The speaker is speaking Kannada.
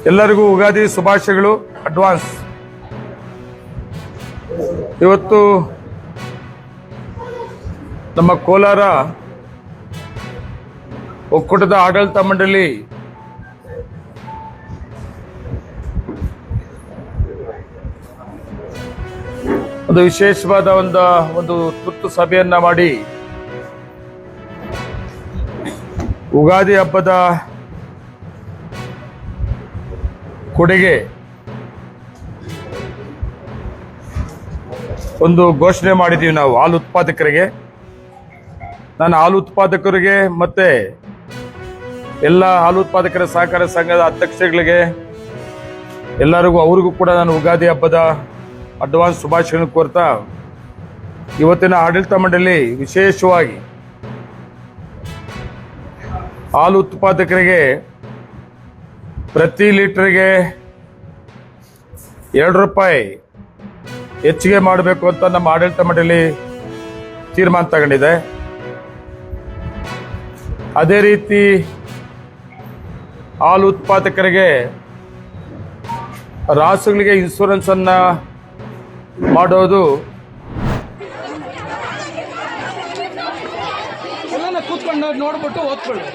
ಎಲ್ಲರಿಗೂ ಉಗಾದಿ ಶುಭಾಶಯಗಳು ಅಡ್ವಾನ್ಸ್. ಇವತ್ತು ನಮ್ಮ ಕೋಲಾರ ಒಕ್ಕೂಟದ ಆಡಳಿತ ಮಂಡಳಿ ಒಂದು ವಿಶೇಷವಾದ ಒಂದು ತುರ್ತು ಸಭೆಯನ್ನ ಮಾಡಿ ಉಗಾದಿ ಹಬ್ಬದ ಕೊಡುಗೆ ಒಂದು ಘೋಷಣೆ ಮಾಡಿದ್ದೀವಿ ನಾವು ಹಾಲು ಉತ್ಪಾದಕರಿಗೆ. ನಾನು ಹಾಲು ಉತ್ಪಾದಕರಿಗೆ ಮತ್ತೆ ಎಲ್ಲ ಹಾಲು ಉತ್ಪಾದಕರ ಸಹಕಾರ ಸಂಘದ ಅಧ್ಯಕ್ಷಗಳಿಗೆ ಎಲ್ಲರಿಗೂ ಅವ್ರಿಗೂ ಕೂಡ ನಾನು ಉಗಾದಿ ಹಬ್ಬದ ಅಡ್ವಾನ್ಸ್ ಶುಭಾಶಯಗಳನ್ನು ಕೋರ್ತಾ ಇವತ್ತಿನ ಆಡಳಿತ ಮಂಡಳಿ ವಿಶೇಷವಾಗಿ ಹಾಲು ಉತ್ಪಾದಕರಿಗೆ ಪ್ರತಿ ಲೀಟರ್ಗೆ 2 ರೂಪಾಯಿ ಹೆಚ್ಚಿಗೆ ಮಾಡಬೇಕು ಅಂತ ನಮ್ಮ ಆಡಳಿತ ಮಂಡಳಿ ತೀರ್ಮಾನ ತಗೊಂಡಿದೆ. ಅದೇ ರೀತಿ ಹಾಲು ಉತ್ಪಾದಕರಿಗೆ ರಾಸುಗಳಿಗೆ ಇನ್ಶೂರೆನ್ಸ್ ಅನ್ನ ಮಾಡೋದು ಕೂತ್ಕೊಂಡು ನೋಡ್ಬಿಟ್ಟು ಓದ್ಕೊಳ್ಳಿ.